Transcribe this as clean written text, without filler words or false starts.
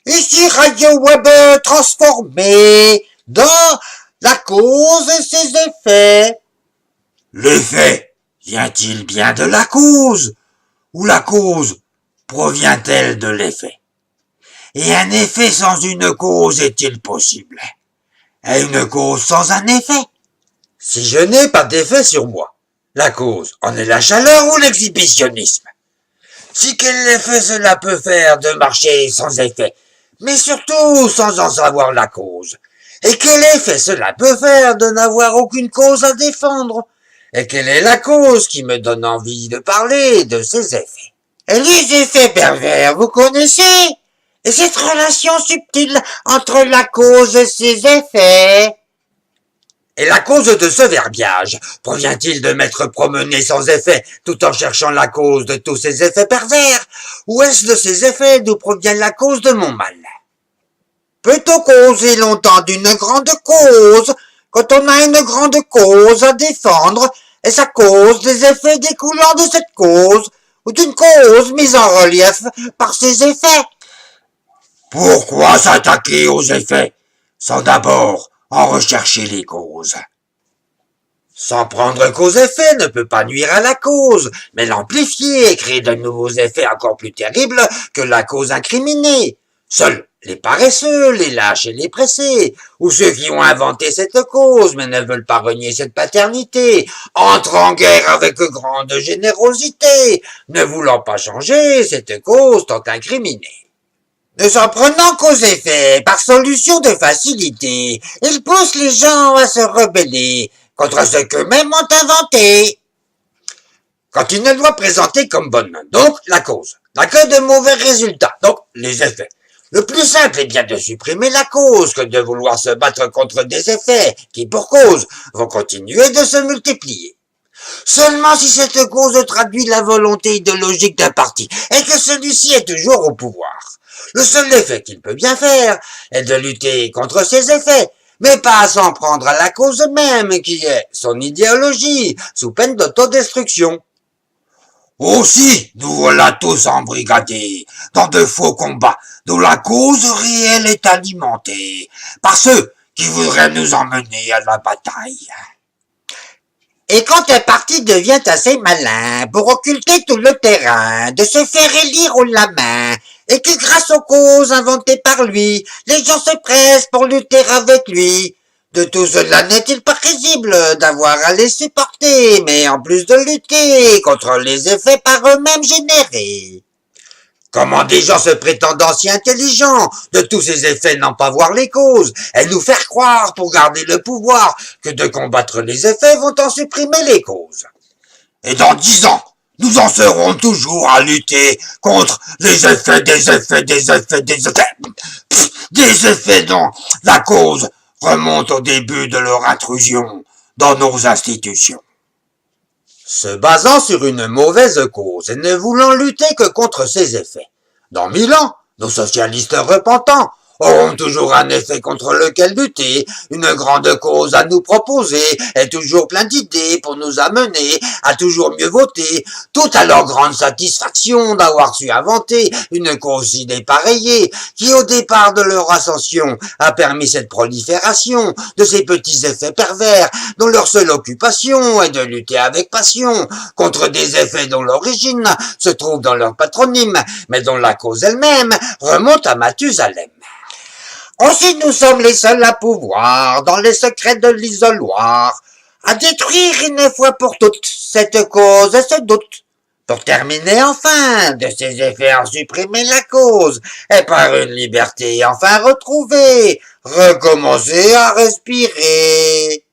Ici Radio Web transformé dans la cause et ses effets. L'effet vient-il bien de la cause, ou la cause provient-elle de l'effet? Et un effet sans une cause est-il possible? Et une cause sans un effet? Si je n'ai pas d'effet sur moi, la cause en est la chaleur ou l'exhibitionnisme? Si quel effet cela peut faire de marcher sans effet, mais surtout sans en savoir la cause? Et quel effet cela peut faire de n'avoir aucune cause à défendre? Et quelle est la cause qui me donne envie de parler de ces effets? Et les effets pervers, vous connaissez? Et cette relation subtile entre la cause et ses effets? Et la cause de ce verbiage provient-il de m'être promené sans effet, tout en cherchant la cause de tous ces effets pervers? Ou est-ce de ces effets d'où provient la cause de mon mal? Peut-on causer longtemps d'une grande cause quand on a une grande cause à défendre, et sa cause des effets découlant de cette cause, ou d'une cause mise en relief par ses effets? Pourquoi s'attaquer aux effets, sans d'abord en rechercher les causes? S'en prendre qu'aux effets ne peut pas nuire à la cause, mais l'amplifier et créer de nouveaux effets encore plus terribles que la cause incriminée. Seuls les paresseux, les lâches et les pressés, ou ceux qui ont inventé cette cause mais ne veulent pas renier cette paternité, entrent en guerre avec grande générosité, ne voulant pas changer cette cause tant incriminée. Ne s'en prenant qu'aux effets, par solution de facilité, ils poussent les gens à se rebeller contre ce qu'eux-mêmes ont inventé. Quand une loi présentée comme bonne, donc la cause, n'a que de mauvais résultats, donc les effets. Le plus simple est bien de supprimer la cause que de vouloir se battre contre des effets qui, pour cause, vont continuer de se multiplier. Seulement si cette cause traduit la volonté idéologique d'un parti et que celui-ci est toujours au pouvoir. Le seul effet qu'il peut bien faire est de lutter contre ces effets, mais pas à s'en prendre à la cause même qui est son idéologie, sous peine d'autodestruction. Aussi, nous voilà tous embrigadés dans de faux combats dont la cause réelle est alimentée par ceux qui voudraient nous emmener à la bataille. Et quand un parti devient assez malin pour occulter tout le terrain, de se faire élire au la main, et que grâce aux causes inventées par lui, les gens se pressent pour lutter avec lui, de tout cela n'est-il pas risible d'avoir à les supporter, mais en plus de lutter contre les effets par eux-mêmes générés? Comment des gens se prétendant si intelligents de tous ces effets n'en pas voir les causes, et nous faire croire pour garder le pouvoir que de combattre les effets vont en supprimer les causes? Et dans 10 ans, nous en serons toujours à lutter contre les effets des effets des effets des effets. Des effets dont la cause remonte au début de leur intrusion dans nos institutions. Se basant sur une mauvaise cause et ne voulant lutter que contre ses effets. Dans 1000 ans, nos socialistes repentants auront toujours un effet contre lequel lutter, une grande cause à nous proposer, et toujours plein d'idées pour nous amener à toujours mieux voter, tout à leur grande satisfaction d'avoir su inventer une cause si dépareillée, qui au départ de leur ascension a permis cette prolifération de ces petits effets pervers, dont leur seule occupation est de lutter avec passion contre des effets dont l'origine se trouve dans leur patronyme, mais dont la cause elle-même remonte à Mathusalem. Aussi nous sommes les seuls à pouvoir, dans les secrets de l'isoloir, à détruire une fois pour toutes cette cause et ce doute, pour terminer enfin de ces effets en supprimer la cause, et par une liberté enfin retrouvée, recommencer à respirer.